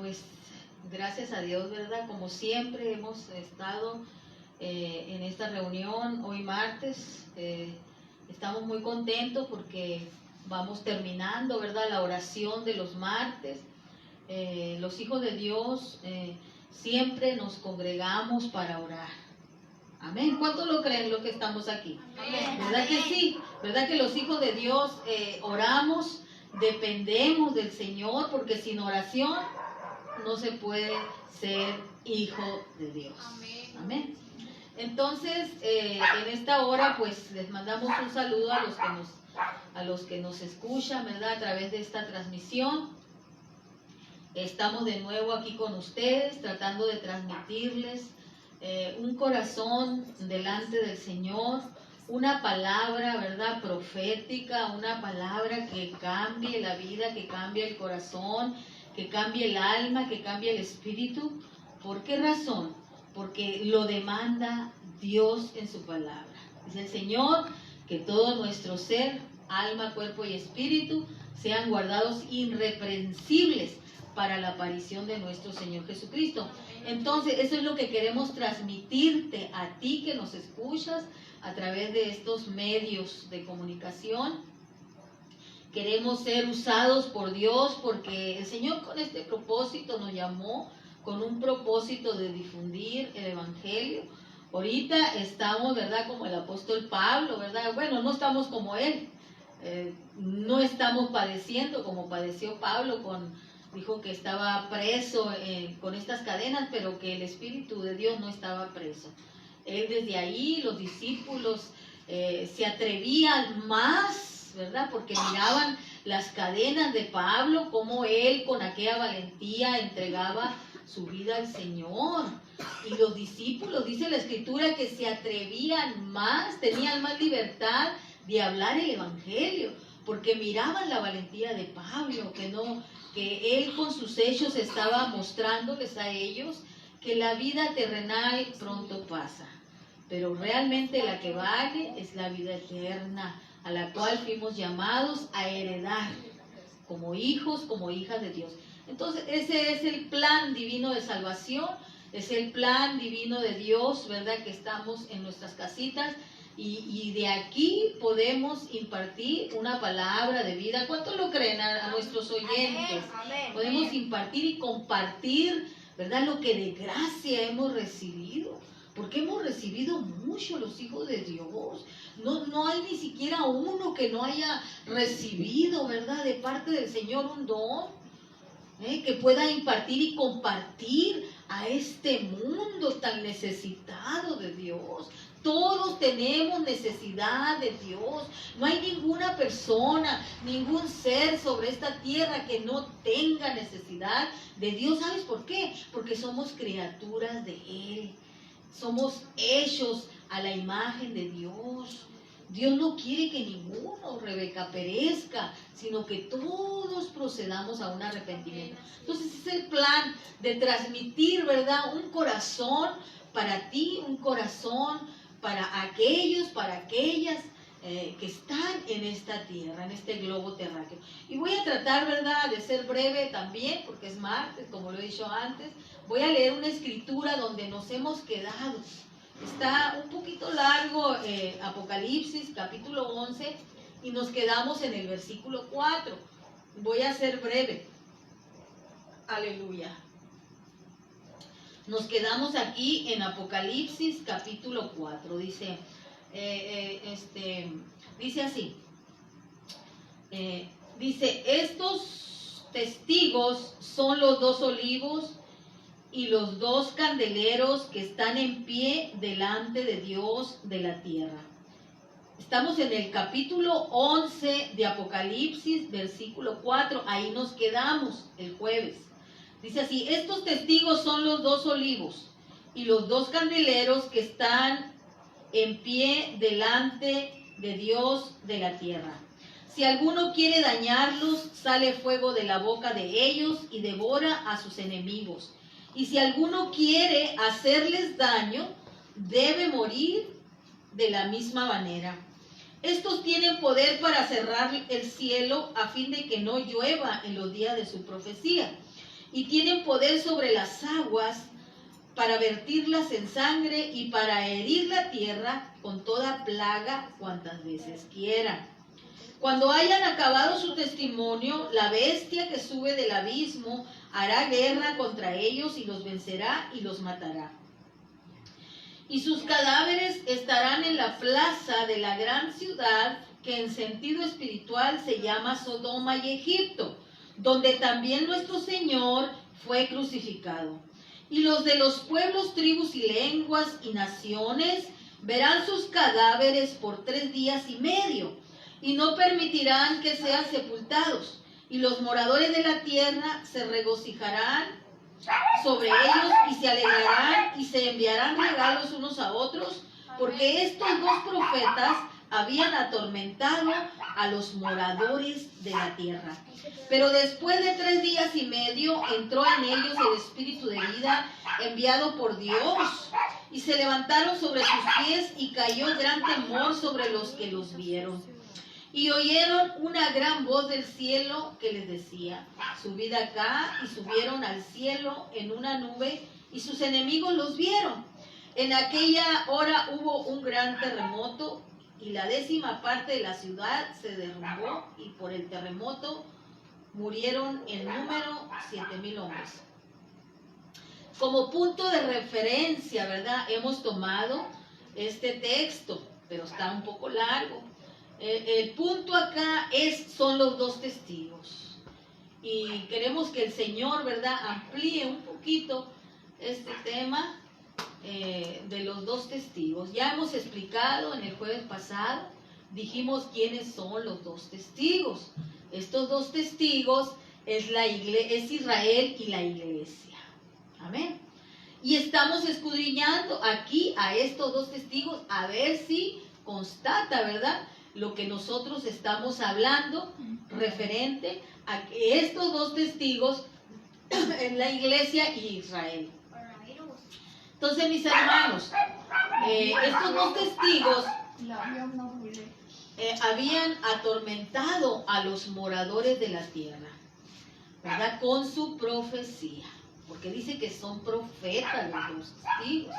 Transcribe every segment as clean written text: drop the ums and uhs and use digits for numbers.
Pues gracias a Dios, ¿verdad? Como siempre hemos estado en esta reunión hoy martes. Estamos muy contentos porque vamos terminando, ¿verdad? La oración de los martes. Los hijos de Dios siempre nos congregamos para orar. Amén. ¿Cuántos lo creen los que estamos aquí? Amén. ¿Verdad que sí? ¿Verdad que los hijos de Dios oramos, dependemos del Señor? Porque sin oración no se puede ser hijo de Dios. Amén. Amén. Entonces, en esta hora, pues les mandamos un saludo a los que nos escuchan, ¿verdad? A través de esta transmisión. Estamos de nuevo aquí con ustedes, tratando de transmitirles un corazón delante del Señor, una palabra, ¿verdad? Profética, una palabra que cambie la vida, que cambie el corazón, que cambie el alma, que cambie el espíritu. ¿Por qué razón? Porque lo demanda Dios en su palabra. Dice el Señor que todo nuestro ser, alma, cuerpo y espíritu sean guardados irreprensibles para la aparición de nuestro Señor Jesucristo. Entonces, eso es lo que queremos transmitirte a ti que nos escuchas a través de estos medios de comunicación. Queremos ser usados por Dios porque el Señor con este propósito nos llamó, con un propósito de difundir el Evangelio. Ahorita estamos, ¿verdad? Como el apóstol Pablo, ¿verdad? Bueno, no estamos como él. No estamos padeciendo como padeció Pablo dijo que estaba preso con estas cadenas, pero que el Espíritu de Dios no estaba preso. Él desde ahí, los discípulos se atrevían más, ¿verdad? Porque miraban las cadenas de Pablo, cómo él con aquella valentía entregaba su vida al Señor. Y los discípulos, dice la Escritura, que se atrevían más, tenían más libertad de hablar el Evangelio, porque miraban la valentía de Pablo, que él con sus hechos estaba mostrándoles a ellos que la vida terrenal pronto pasa, pero realmente la que vale es la vida eterna, a la cual fuimos llamados a heredar como hijos, como hijas de Dios. Entonces ese es el plan divino de salvación, es el plan divino de Dios, ¿verdad? Que estamos en nuestras casitas y de aquí podemos impartir una palabra de vida. ¿Cuántos lo creen a nuestros oyentes? Amén. Podemos impartir y compartir, ¿verdad? Lo que de gracia hemos recibido, porque hemos recibido mucho los hijos de Dios. No hay ni siquiera uno que no haya recibido, ¿verdad? De parte del Señor un don, que pueda impartir y compartir a este mundo tan necesitado de Dios. Todos tenemos necesidad de Dios. No hay ninguna persona, ningún ser sobre esta tierra que no tenga necesidad de Dios. ¿Sabes por qué? Porque somos criaturas de Él. Somos hechos a la imagen de Dios. Dios no quiere que ninguno, Rebeca, perezca, sino que todos procedamos a un arrepentimiento. Entonces es el plan de transmitir, ¿verdad? Un corazón para ti, un corazón para aquellos, para aquellas que están en esta tierra, en este globo terráqueo. Y voy a tratar, ¿verdad?, de ser breve también, porque es martes, como lo he dicho antes. Voy a leer una escritura donde nos hemos quedado. Está un poquito largo, Apocalipsis, capítulo 11, y nos quedamos en el versículo 4. Voy a ser breve. Aleluya. Nos quedamos aquí en Apocalipsis, capítulo 4. Dice, dice así. Dice, estos testigos son los dos olivos y los dos candeleros que están en pie delante de Dios de la tierra. Estamos en el capítulo 11 de Apocalipsis, versículo 4. Ahí nos quedamos el jueves. Dice así, estos testigos son los dos olivos y los dos candeleros que están en pie delante de Dios de la tierra. Si alguno quiere dañarlos, sale fuego de la boca de ellos y devora a sus enemigos. Y si alguno quiere hacerles daño, debe morir de la misma manera. Estos tienen poder para cerrar el cielo a fin de que no llueva en los días de su profecía. y tienen poder sobre las aguas para vertirlas en sangre y para herir la tierra con toda plaga cuantas veces quieran. Cuando hayan acabado su testimonio, la bestia que sube del abismo hará guerra contra ellos y los vencerá y los matará. Y sus cadáveres estarán en la plaza de la gran ciudad que en sentido espiritual se llama Sodoma y Egipto, donde también nuestro Señor fue crucificado. Y los de los pueblos, tribus y lenguas y naciones verán sus cadáveres por 3 días y medio, y no permitirán que sean sepultados. Y los moradores de la tierra se regocijarán sobre ellos y se alegrarán y se enviarán regalos unos a otros, porque estos 2 profetas habían atormentado a los moradores de la tierra. Pero después de 3 días y medio entró en ellos el espíritu de vida enviado por Dios, y se levantaron sobre sus pies y cayó gran temor sobre los que los vieron. Y oyeron una gran voz del cielo que les decía: subid acá, y subieron al cielo en una nube, y sus enemigos los vieron. En aquella hora hubo un gran terremoto, y la 10ª parte de la ciudad se derrumbó, y por el terremoto murieron en número 7,000 hombres. Como punto de referencia, ¿verdad?, hemos tomado este texto, pero está un poco largo. El punto acá son los 2 testigos. Y queremos que el Señor, ¿verdad?, amplíe un poquito este tema de los 2 testigos. Ya hemos explicado en el jueves pasado, dijimos quiénes son los 2 testigos. Estos 2 testigos es Israel y la iglesia. Amén. Y estamos escudriñando aquí a estos 2 testigos a ver si constata, ¿verdad?, lo que nosotros estamos hablando referente a que estos 2 testigos en la iglesia y Israel. Entonces, mis hermanos, estos 2 testigos habían atormentado a los moradores de la tierra, ¿verdad?, con su profecía, porque dice que son profetas los 2 testigos.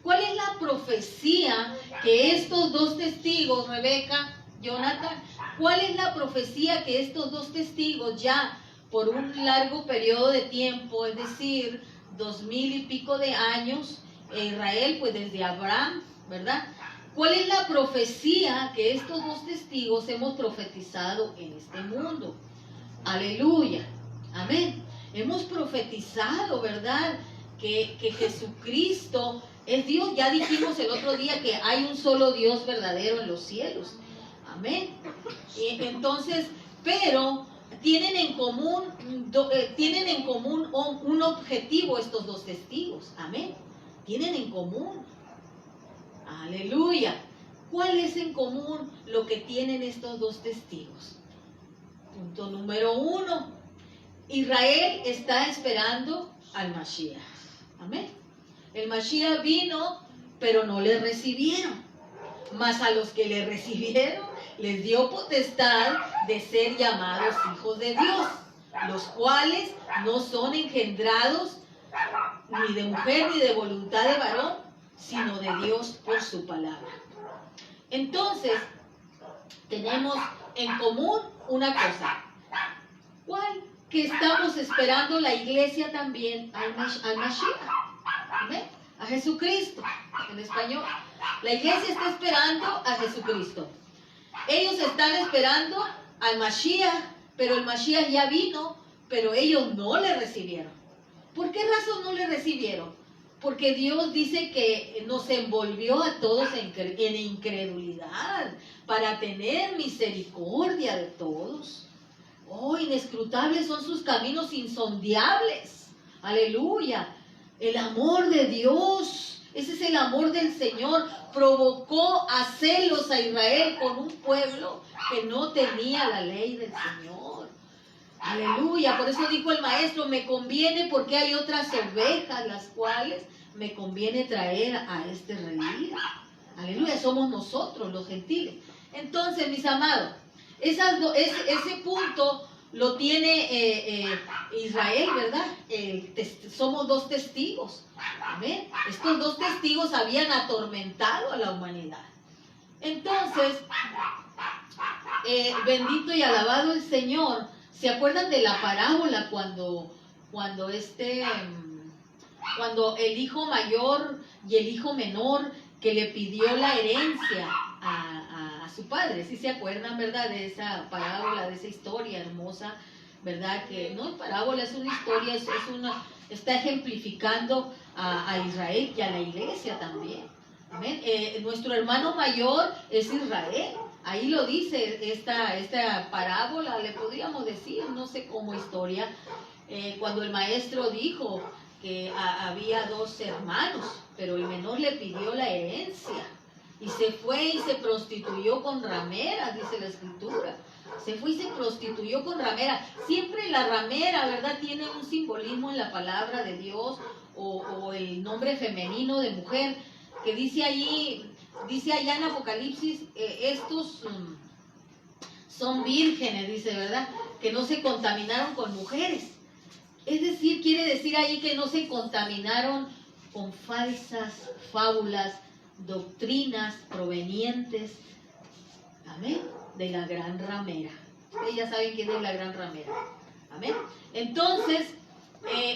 ¿Cuál es la profecía que estos 2 testigos, Rebeca, Jonathan, cuál es la profecía que estos 2 testigos ya por un largo periodo de tiempo, es decir, 2000 y pico de años, Israel, pues desde Abraham, ¿verdad? ¿Cuál es la profecía que estos 2 testigos hemos profetizado en este mundo? Aleluya, amén. Hemos profetizado, ¿verdad?, que Jesucristo es Dios. Ya dijimos el otro día que hay un solo Dios verdadero en los cielos. Amén. Entonces, pero tienen en común un objetivo estos 2 testigos. Amén. Tienen en común. Aleluya. ¿Cuál es en común lo que tienen estos 2 testigos? Punto número 1. Israel está esperando al Mashiach. Amén. El Mashiach vino, pero no le recibieron. Mas a los que le recibieron, les dio potestad de ser llamados hijos de Dios, los cuales no son engendrados ni de mujer ni de voluntad de varón, sino de Dios por su palabra. Entonces, tenemos en común una cosa. ¿Cuál? Que estamos esperando la iglesia también al Mashiach. ¿Amén? A Jesucristo, en español. La iglesia está esperando a Jesucristo. Ellos están esperando al Mashiach, pero el Mashiach ya vino, pero ellos no le recibieron. ¿Por qué razón no le recibieron? Porque Dios dice que nos envolvió a todos en incredulidad para tener misericordia de todos. Oh, inescrutables son sus caminos, insondiables. Aleluya. El amor de Dios, ese es el amor del Señor, provocó a celos a Israel con un pueblo que no tenía la ley del Señor. Aleluya. Por eso dijo el maestro, me conviene porque hay otras ovejas las cuales me conviene traer a este redil. Aleluya. Somos nosotros los gentiles. Entonces, mis amados, ese punto lo tiene Israel, ¿verdad? Somos dos testigos. Amén. Estos dos testigos habían atormentado a la humanidad. Entonces, bendito y alabado el Señor. ¿Se acuerdan de la parábola cuando el hijo mayor y el hijo menor que le pidió la herencia a su padre? ¿Sí se acuerdan, verdad, de esa parábola, de esa historia hermosa, verdad? Que no es parábola, es una historia, está ejemplificando a Israel y a la iglesia también. Amén. Nuestro hermano mayor es Israel. Ahí lo dice esta parábola, le podríamos decir, no sé cómo historia, cuando el maestro dijo que había dos hermanos, pero el menor le pidió la herencia y se fue y se prostituyó con rameras, dice la escritura. Se fue y se prostituyó con ramera. Siempre la ramera, ¿verdad?, tiene un simbolismo en la palabra de Dios, o el nombre femenino de mujer, que dice allá en Apocalipsis, estos son vírgenes, dice, ¿verdad?, que no se contaminaron con mujeres. Es decir, quiere decir ahí que no se contaminaron con falsas fábulas, doctrinas provenientes, amén, de la gran ramera. Ustedes ya saben quién es la gran ramera. Amén. Entonces,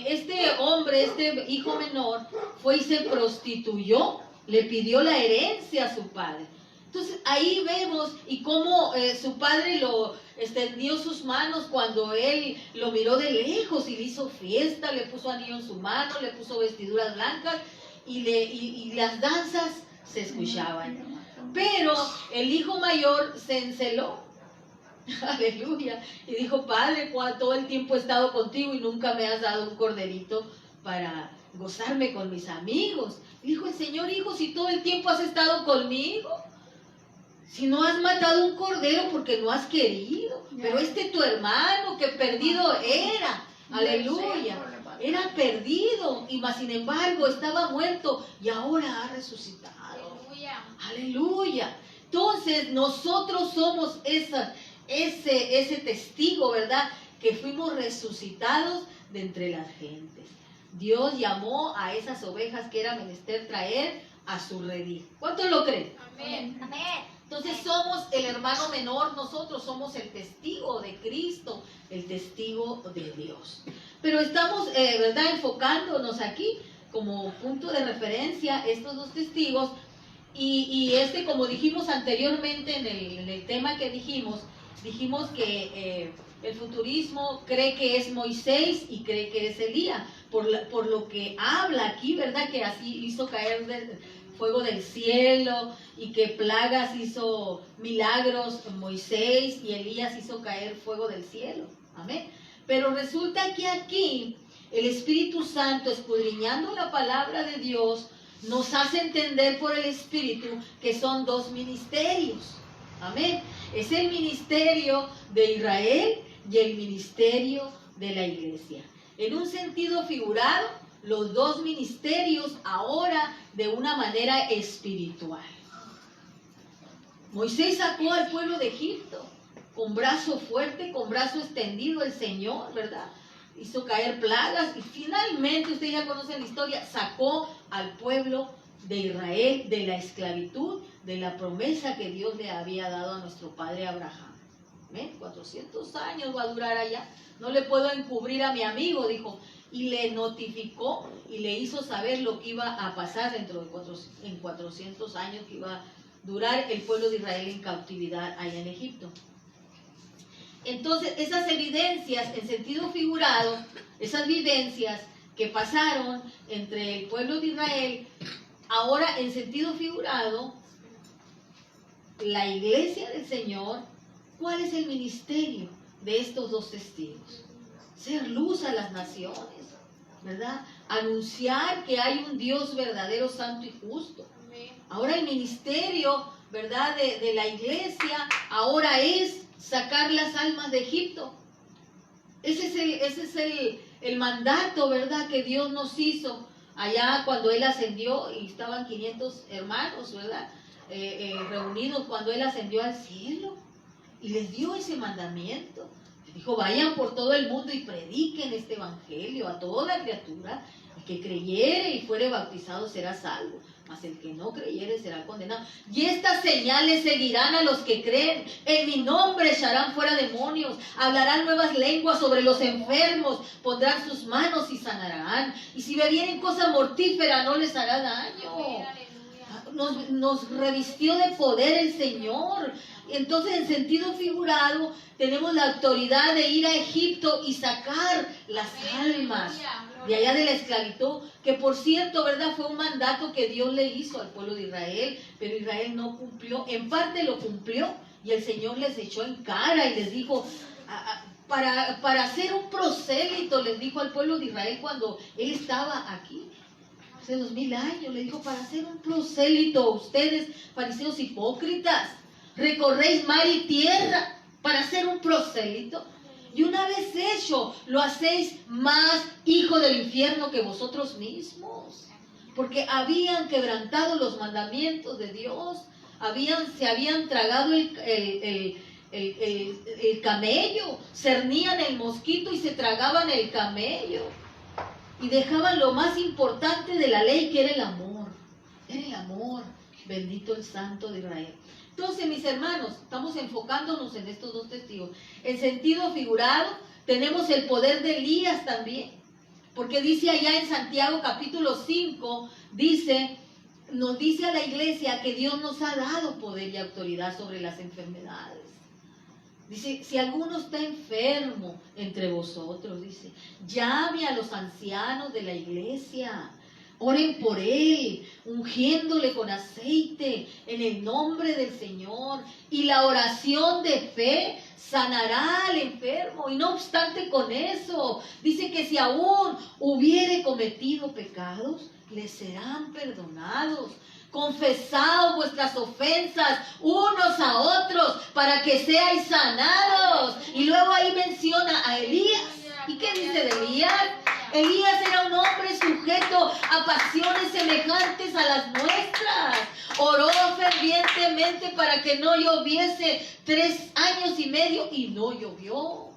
este hombre, este hijo menor, fue y se prostituyó, le pidió la herencia a su padre. Entonces ahí vemos y cómo su padre lo extendió sus manos cuando él lo miró de lejos y le hizo fiesta, le puso anillo en su mano, le puso vestiduras blancas y las danzas se escuchaban. Pero el hijo mayor se enceló, aleluya, y dijo: Padre, todo el tiempo he estado contigo y nunca me has dado un corderito para gozarme con mis amigos. Dijo el Señor: hijo, si todo el tiempo has estado conmigo, si no has matado un cordero porque no has querido, pero tu hermano que perdido era, aleluya, era perdido, y más sin embargo estaba muerto y ahora ha resucitado. Aleluya. Entonces nosotros somos ese testigo, ¿verdad?, que fuimos resucitados de entre las gentes. Dios llamó a esas ovejas que era menester traer a su redil. ¿Cuántos lo creen? Amén. Entonces somos el hermano menor, nosotros somos el testigo de Cristo, el testigo de Dios. Pero estamos, ¿verdad?, enfocándonos aquí como punto de referencia estos dos testigos. Y como dijimos anteriormente en el tema que dijimos que el futurismo cree que es Moisés y cree que es Elías, por lo que habla aquí, ¿verdad?, que así hizo caer fuego del cielo y que plagas hizo milagros Moisés y Elías hizo caer fuego del cielo. Amén. Pero resulta que aquí el Espíritu Santo, escudriñando la palabra de Dios, nos hace entender por el Espíritu que son dos ministerios. Amén. Es el ministerio de Israel y el ministerio de la iglesia. En un sentido figurado, los dos ministerios ahora de una manera espiritual. Moisés sacó al pueblo de Egipto con brazo fuerte, con brazo extendido, el Señor, ¿verdad?, hizo caer plagas y finalmente, ustedes ya conocen la historia, sacó al pueblo de Israel de la esclavitud, de la promesa que Dios le había dado a nuestro padre Abraham. ¿Ven? 400 años va a durar allá. No le puedo encubrir a mi amigo, dijo, y le notificó y le hizo saber lo que iba a pasar en 400 años que iba a durar el pueblo de Israel en cautividad allá en Egipto. Entonces, esas evidencias en sentido figurado, esas vivencias que pasaron entre el pueblo de Israel, ahora en sentido figurado, la iglesia del Señor, ¿cuál es el ministerio de estos dos testigos? Ser luz a las naciones, ¿verdad? Anunciar que hay un Dios verdadero, santo y justo. Ahora el ministerio, ¿verdad?, de la iglesia, ahora es sacar las almas de Egipto. Ese es el mandato, ¿verdad?, que Dios nos hizo allá cuando Él ascendió y estaban 500 hermanos, ¿verdad?, reunidos cuando Él ascendió al cielo y les dio ese mandamiento. Dijo, vayan por todo el mundo y prediquen este evangelio a toda criatura. El que creyere y fuere bautizado será salvo, mas el que no creyere será condenado. Y estas señales seguirán a los que creen. En mi nombre echarán fuera demonios, hablarán nuevas lenguas, sobre los enfermos pondrán sus manos y sanarán. Y si bebieren cosa mortífera no les hará daño. Nos revistió de poder el Señor. Entonces, en sentido figurado, tenemos la autoridad de ir a Egipto y sacar las almas de allá de la esclavitud, que por cierto, ¿verdad? Fue un mandato que Dios le hizo al pueblo de Israel, pero Israel no cumplió. En parte lo cumplió y el Señor les echó en cara y les dijo, para hacer un prosélito, les dijo al pueblo de Israel cuando Él estaba aquí. Hace 2000 años, le dijo, para hacer un prosélito, ustedes, fariseos hipócritas, recorréis mar y tierra para hacer un prosélito. Y una vez hecho, lo hacéis más hijo del infierno que vosotros mismos. Porque habían quebrantado los mandamientos de Dios, se habían tragado el camello, cernían el mosquito y se tragaban el camello. Y dejaban lo más importante de la ley, que era el amor. Era el amor. Bendito el Santo de Israel. Entonces, mis hermanos, estamos enfocándonos en estos dos testigos. En sentido figurado, tenemos el poder de Elías también. Porque dice allá en Santiago capítulo 5, nos dice a la iglesia que Dios nos ha dado poder y autoridad sobre las enfermedades. Dice, si alguno está enfermo entre vosotros, dice, llame a los ancianos de la iglesia, oren por él, ungiéndole con aceite en el nombre del Señor, y la oración de fe sanará al enfermo. Y no obstante con eso, dice que si aún hubiere cometido pecados, les serán perdonados. Confesad vuestras ofensas unos a otros para que seáis sanados. Y luego ahí menciona a Elías. ¿Y qué dice de Elías? Elías era un hombre sujeto a pasiones semejantes a las nuestras. Oró fervientemente para que no lloviese 3 años y medio y no llovió.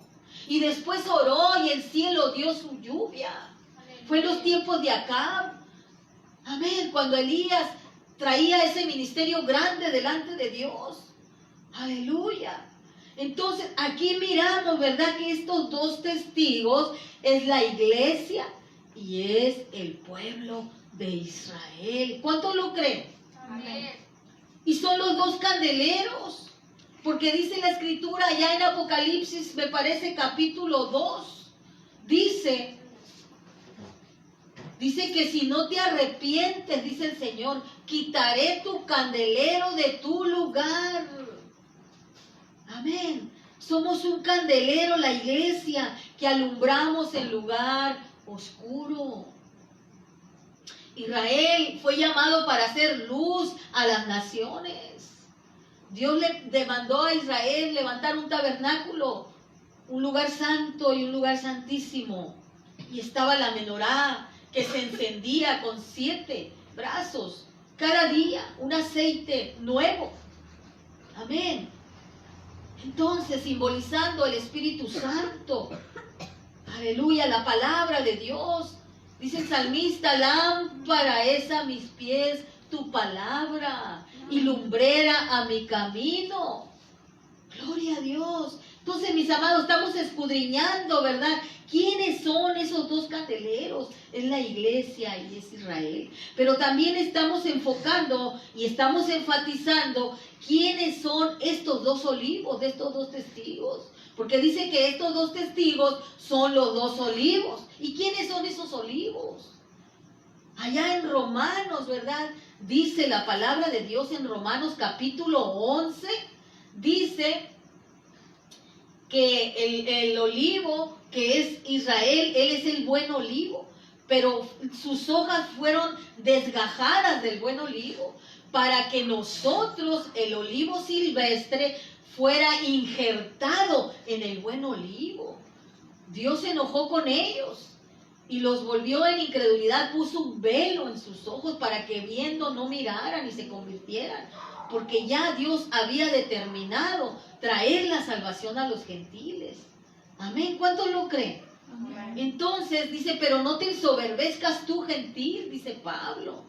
Y después oró y el cielo dio su lluvia. Fue en los tiempos de Acab. Amén. Cuando Elías traía ese ministerio grande delante de Dios. Aleluya. Entonces, aquí miramos, ¿verdad? Que estos dos testigos es la iglesia y es el pueblo de Israel. ¿Cuántos lo creen? Amén. Y son los dos candeleros. Porque dice la escritura allá en Apocalipsis, me parece capítulo 2, dice que si no te arrepientes, dice el Señor, quitaré tu candelero de tu lugar. Amén. Somos un candelero, la iglesia, que alumbramos el lugar oscuro. Israel fue llamado para hacer luz a las naciones. Dios le demandó a Israel levantar un tabernáculo, un lugar santo y un lugar santísimo. Y estaba la menorá, que se encendía con 7 brazos, cada día un aceite nuevo. Amén. Entonces, simbolizando el Espíritu Santo, aleluya, la palabra de Dios. Dice el salmista, lámpara es a mis pies tu palabra y lumbrera a mi camino. Gloria a Dios. Entonces, mis amados, estamos escudriñando, ¿verdad? ¿Quiénes son esos dos candeleros? Es la iglesia y es Israel. Pero también estamos enfocando y estamos enfatizando quiénes son estos dos olivos, de estos dos testigos. Porque dice que estos dos testigos son los dos olivos. ¿Y quiénes son esos olivos? Allá en Romanos, ¿verdad? Dice la palabra de Dios en Romanos capítulo 11, dice que el olivo que es Israel, él es el buen olivo, pero sus hojas fueron desgajadas del buen olivo para que nosotros, el olivo silvestre, fuera injertado en el buen olivo. Dios se enojó con ellos y los volvió en incredulidad, puso un velo en sus ojos para que viendo no miraran y se convirtieran, porque ya Dios había determinado traer la salvación a los gentiles. Amén. ¿Cuántos lo creen? Amén. Entonces dice, pero no te ensoberbezcas tú, gentil, dice Pablo,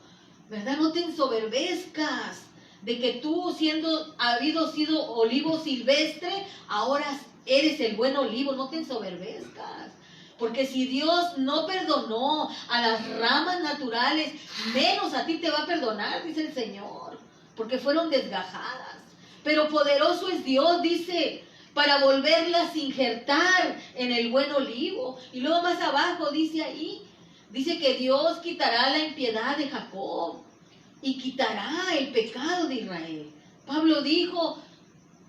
¿verdad? No te ensoberbezcas de que tú, habido sido olivo silvestre, ahora eres el buen olivo. No te ensoberbezcas, porque si Dios no perdonó a las ramas naturales, menos a ti te va a perdonar, dice el Señor, porque fueron desgajadas. Pero poderoso es Dios, dice, para volverlas a injertar en el buen olivo. Y luego más abajo dice ahí, dice que Dios quitará la impiedad de Jacob y quitará el pecado de Israel. Pablo dijo,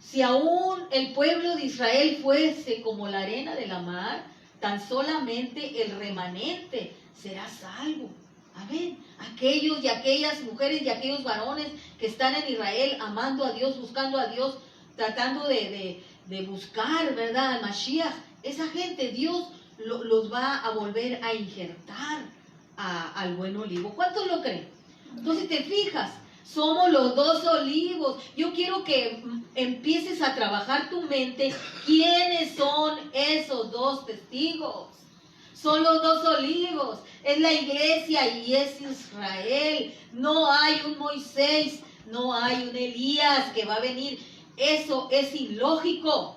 si aún el pueblo de Israel fuese como la arena de la mar, tan solamente el remanente será salvo. Amén. Aquellos y aquellas mujeres y aquellos varones que están en Israel amando a Dios, buscando a Dios, tratando de buscar, ¿verdad?, al Mashiach. Esa gente Dios los va a volver a injertar al buen olivo. ¿Cuántos lo creen? Entonces, te fijas, somos los dos olivos. Yo quiero que empieces a trabajar tu mente. ¿Quiénes son esos dos testigos? Son los dos olivos. Es la iglesia y es Israel. No hay un Moisés, no hay un Elías que va a venir. Eso es ilógico.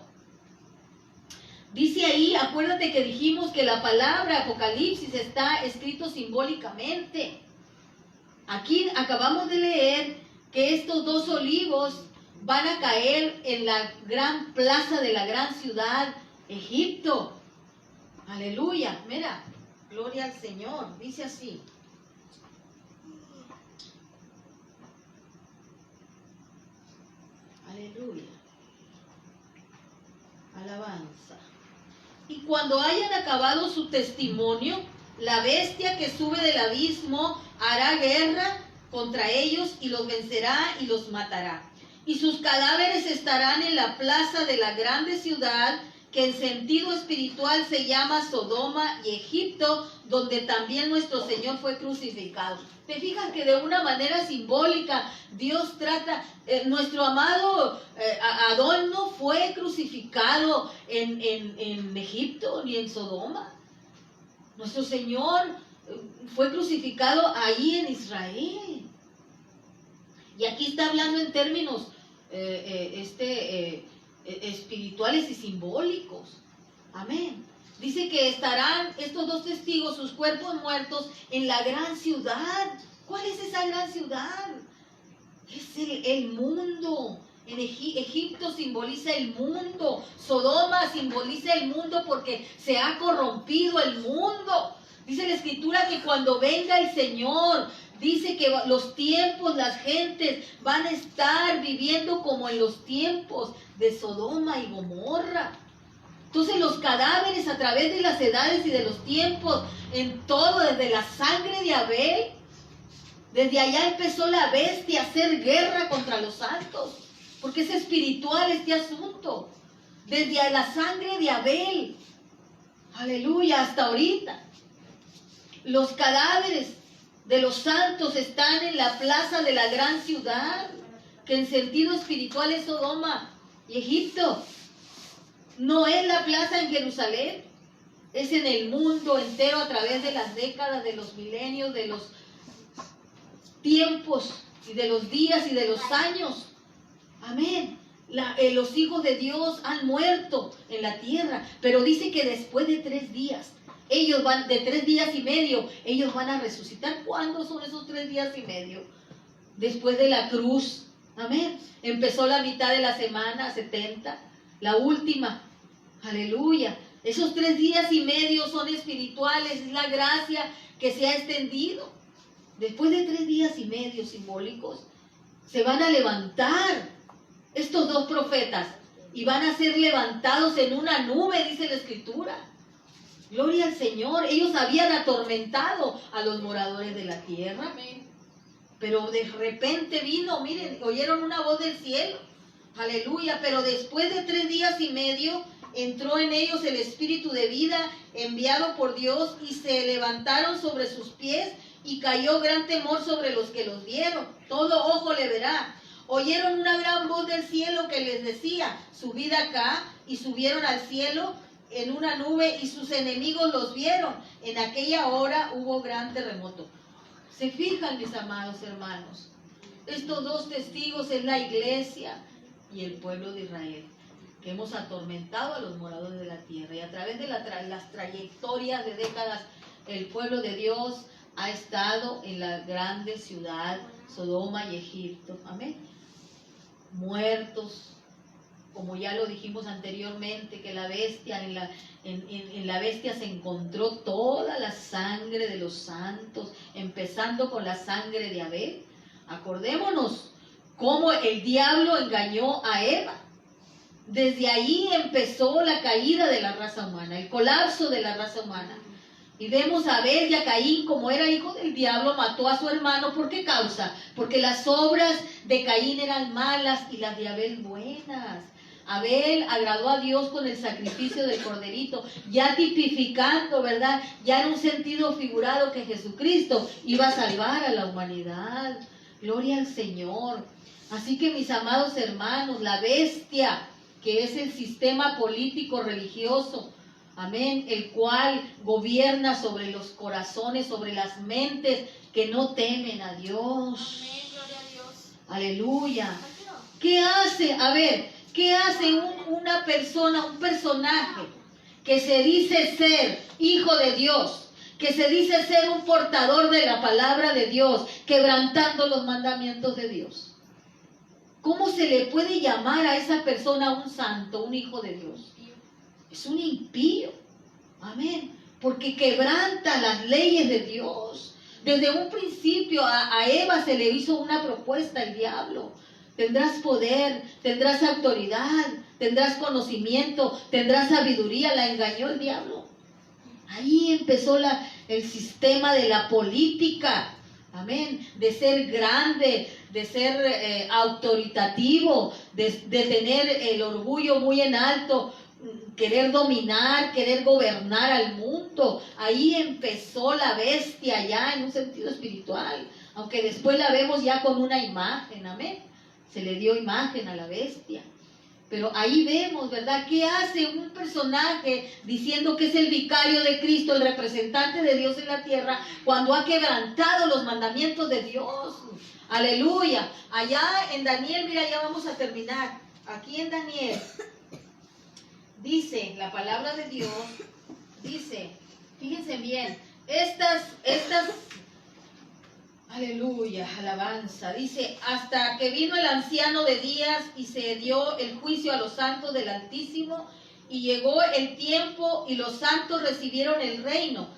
Dice ahí, acuérdate que dijimos que la palabra Apocalipsis está escrito simbólicamente. Aquí acabamos de leer que estos dos olivos van a caer en la gran plaza de la gran ciudad, Egipto. Aleluya, mira, gloria al Señor, dice así. Aleluya. Alabanza. Y cuando hayan acabado su testimonio, la bestia que sube del abismo hará guerra contra ellos y los vencerá y los matará. Y sus cadáveres estarán en la plaza de la grande ciudad, que en sentido espiritual se llama Sodoma y Egipto, donde también nuestro Señor fue crucificado. Te fijas que de una manera simbólica Dios trata, nuestro amado Adón no fue crucificado en Egipto ni en Sodoma. Nuestro Señor fue crucificado ahí en Israel. Y aquí está hablando en términos espirituales y simbólicos. Amén. Dice que estarán estos dos testigos, sus cuerpos muertos, en la gran ciudad. ¿Cuál es esa gran ciudad? Es el mundo. En Egipto simboliza el mundo. Sodoma simboliza el mundo porque se ha corrompido el mundo. Dice la Escritura que cuando venga el Señor, dice que los tiempos, las gentes van a estar viviendo como en los tiempos de Sodoma y Gomorra. Entonces los cadáveres a través de las edades y de los tiempos, en todo, desde la sangre de Abel, desde allá empezó la bestia a hacer guerra contra los santos, porque es espiritual este asunto. Desde la sangre de Abel, aleluya, hasta ahorita. Los cadáveres de los santos están en la plaza de la gran ciudad, que en sentido espiritual es Sodoma y Egipto. No es la plaza en Jerusalén, es en el mundo entero a través de las décadas, de los milenios, de los tiempos y de los días y de los años. Amén. Los hijos de Dios han muerto en la tierra, pero dice que después de 3 días, de 3 días y medio, ellos van a resucitar. ¿Cuándo son esos 3 días y medio? Después de la cruz. Amén. Empezó la mitad de la semana, 70, la última. Aleluya. Esos 3 días y medio son espirituales, es la gracia que se ha extendido. Después de 3 días y medio simbólicos, se van a levantar estos dos profetas y van a ser levantados en una nube, dice la Escritura. Gloria al Señor. Ellos habían atormentado a los moradores de la tierra. Pero de repente vino, miren, oyeron una voz del cielo. Aleluya. Pero después de 3 días y medio entró en ellos el espíritu de vida enviado por Dios y se levantaron sobre sus pies y cayó gran temor sobre los que los vieron. Todo ojo le verá. Oyeron una gran voz del cielo que les decía, subid acá, y subieron al cielo en una nube y sus enemigos los vieron. En aquella hora hubo gran terremoto. ¿Se fijan, mis amados hermanos? Estos dos testigos es la iglesia y el pueblo de Israel, que hemos atormentado a los moradores de la tierra. Y a través de las trayectorias de décadas, el pueblo de Dios ha estado en la grande ciudad, Sodoma y Egipto. Amén. Muertos, como ya lo dijimos anteriormente, que la bestia, en la bestia se encontró toda la sangre de los santos, empezando con la sangre de Abel. Acordémonos cómo el diablo engañó a Eva. Desde ahí empezó la caída de la raza humana, el colapso de la raza humana. Y vemos a Abel y a Caín, como era hijo del diablo, mató a su hermano. ¿Por qué causa? Porque las obras de Caín eran malas y las de Abel buenas. Abel agradó a Dios con el sacrificio del corderito, ya tipificando, ¿verdad? Ya en un sentido figurado que Jesucristo iba a salvar a la humanidad. Gloria al Señor. Así que, mis amados hermanos, la bestia, que es el sistema político religioso, amén, el cual gobierna sobre los corazones, sobre las mentes que no temen a Dios. Amén, gloria a Dios. Aleluya. ¿Qué hace? A ver, ¿qué hace una persona, un personaje que se dice ser hijo de Dios, que se dice ser un portador de la palabra de Dios, quebrantando los mandamientos de Dios? ¿Cómo se le puede llamar a esa persona un santo, un hijo de Dios? Es un impío. Amén. Porque quebranta las leyes de Dios. Desde un principio a Eva se le hizo una propuesta, el diablo. Tendrás poder, tendrás autoridad, tendrás conocimiento, tendrás sabiduría. La engañó el diablo. Ahí empezó el sistema de la política. Amén. De ser grande, de ser autoritativo, de tener el orgullo muy en alto, querer dominar, querer gobernar al mundo. Ahí empezó la bestia ya en un sentido espiritual, aunque después la vemos ya con una imagen, amén. Se le dio imagen a la bestia. Pero ahí vemos, ¿verdad? ¿Qué hace un personaje diciendo que es el vicario de Cristo, el representante de Dios en la tierra, cuando ha quebrantado los mandamientos de Dios? Aleluya. Allá en Daniel, mira, ya vamos a terminar. Aquí en Daniel dice, la palabra de Dios dice, fíjense bien, estas aleluya, alabanza. Dice, hasta que vino el anciano de días y se dio el juicio a los santos del Altísimo, y llegó el tiempo y los santos recibieron el reino.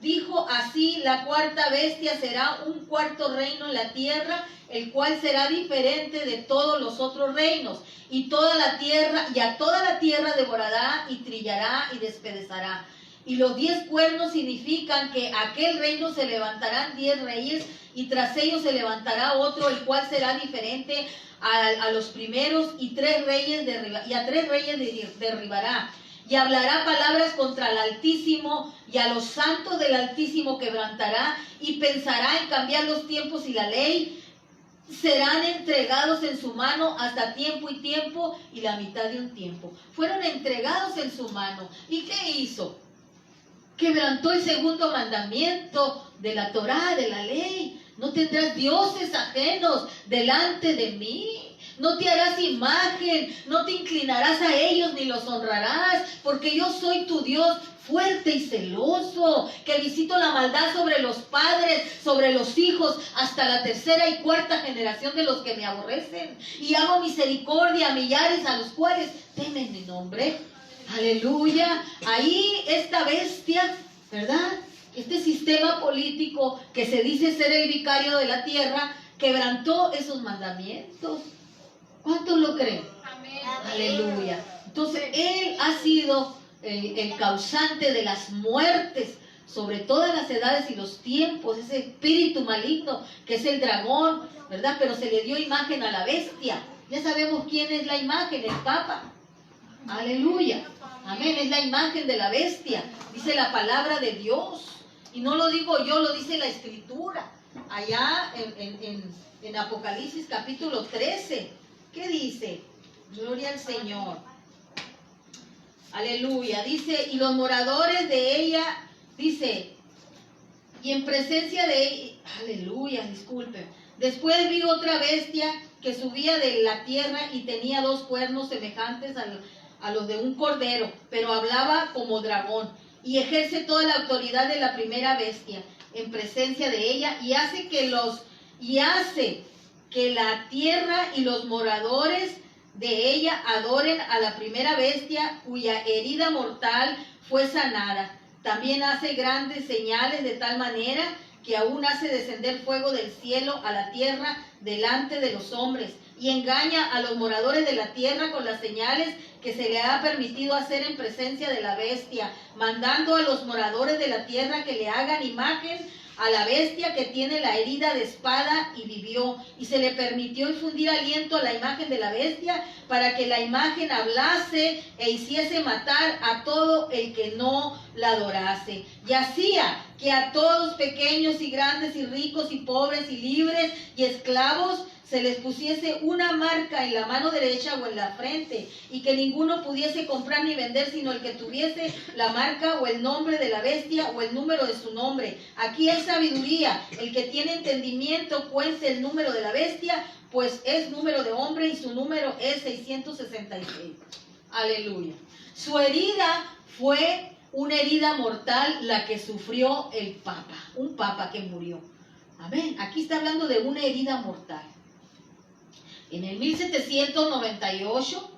Dijo así, la cuarta bestia será un cuarto reino en la tierra, el cual será diferente de todos los otros reinos, y a toda la tierra devorará y trillará y despedazará. Y los 10 cuernos significan que aquel reino se levantarán 10 reyes, y tras ellos se levantará otro, el cual será diferente a los primeros, y a 3 reyes derribará. Y hablará palabras contra el Altísimo, y a los santos del Altísimo quebrantará, y pensará en cambiar los tiempos y la ley. Serán entregados en su mano hasta tiempo y tiempo, y la mitad de un tiempo. Fueron entregados en su mano. ¿Y qué hizo? Quebrantó el segundo mandamiento de la Torá, de la ley. No tendrás dioses ajenos delante de mí. No te harás imagen, no te inclinarás a ellos ni los honrarás, porque yo soy tu Dios fuerte y celoso, que visito la maldad sobre los padres, sobre los hijos, hasta la 3ª y 4ª generación de los que me aborrecen, y hago misericordia a millares a los cuales temen mi nombre. Aleluya. Ahí esta bestia, ¿verdad? Este sistema político que se dice ser el vicario de la tierra, quebrantó esos mandamientos. ¿Cuántos lo creen? Amén. Aleluya. Entonces, él ha sido el causante de las muertes sobre todas las edades y los tiempos, ese espíritu maligno que es el dragón, ¿verdad? Pero se le dio imagen a la bestia. Ya sabemos quién es la imagen, el Papa. Aleluya. Amén, es la imagen de la bestia. Dice la palabra de Dios. Y no lo digo yo, lo dice la Escritura. Allá en Apocalipsis capítulo 13. ¿Qué dice? Gloria al Señor. Aleluya. Dice, y los moradores de ella, dice, y en presencia de ella, aleluya, disculpen. Después vi otra bestia que subía de la tierra y tenía 2 cuernos semejantes a los de un cordero, pero hablaba como dragón, y ejerce toda la autoridad de la primera bestia en presencia de ella, y hace que la tierra y los moradores de ella adoren a la primera bestia cuya herida mortal fue sanada. También hace grandes señales de tal manera que aún hace descender fuego del cielo a la tierra delante de los hombres, y engaña a los moradores de la tierra con las señales que se le ha permitido hacer en presencia de la bestia, mandando a los moradores de la tierra que le hagan imagen a la bestia que tiene la herida de espada y vivió, y se le permitió infundir aliento a la imagen de la bestia para que la imagen hablase e hiciese matar a todo el que no la adorase, y hacía que a todos, pequeños y grandes y ricos y pobres y libres y esclavos, se les pusiese una marca en la mano derecha o en la frente, y que ninguno pudiese comprar ni vender sino el que tuviese la marca o el nombre de la bestia o el número de su nombre. Aquí hay sabiduría. El que tiene entendimiento cuente el número de la bestia, pues es número de hombre y su número es 666. Aleluya. Su herida fue una herida mortal, la que sufrió el Papa, un Papa que murió. Amén. Aquí está hablando de una herida mortal. En el 1798,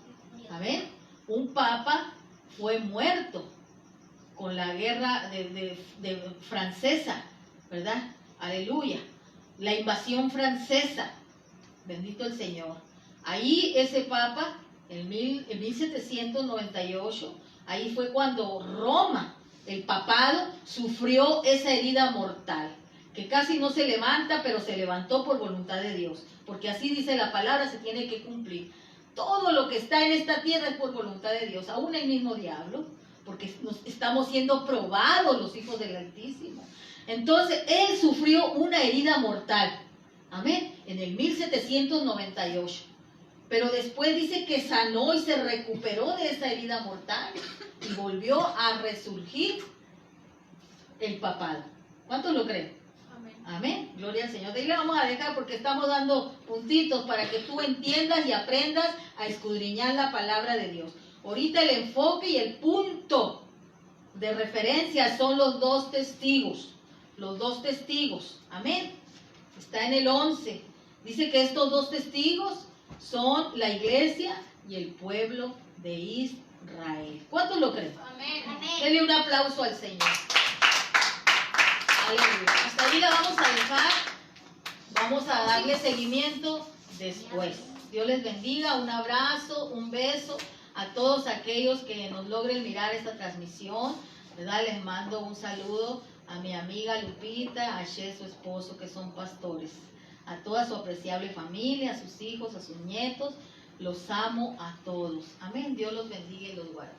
amén, un Papa fue muerto con la guerra de francesa, ¿verdad? Aleluya. La invasión francesa, bendito el Señor. Ahí ese Papa, en 1798, ahí fue cuando Roma, el papado, sufrió esa herida mortal, que casi no se levanta, pero se levantó por voluntad de Dios, porque así dice la palabra, se tiene que cumplir. Todo lo que está en esta tierra es por voluntad de Dios, aún el mismo diablo, porque estamos siendo probados los hijos del Altísimo. Entonces, él sufrió una herida mortal, amén, en el 1798. Pero después dice que sanó y se recuperó de esa herida mortal y volvió a resurgir el papado. ¿Cuántos lo creen? Amén. Amén. Gloria al Señor. De ahí le vamos a dejar porque estamos dando puntitos para que tú entiendas y aprendas a escudriñar la palabra de Dios. Ahorita el enfoque y el punto de referencia son los 2 testigos. Los 2 testigos. Amén. Está en el 11. Dice que estos 2 testigos son la iglesia y el pueblo de Israel. ¿Cuántos lo creen? Amén. Denle un aplauso al Señor. Aleluya. Hasta ahí la vamos a dejar. Vamos a darle seguimiento después. Dios les bendiga. Un abrazo, un beso a todos aquellos que nos logren mirar esta transmisión, ¿verdad? Les mando un saludo a mi amiga Lupita, a She, su esposo, que son pastores, a toda su apreciable familia, a sus hijos, a sus nietos. Los amo a todos. Amén. Dios los bendiga y los guarde.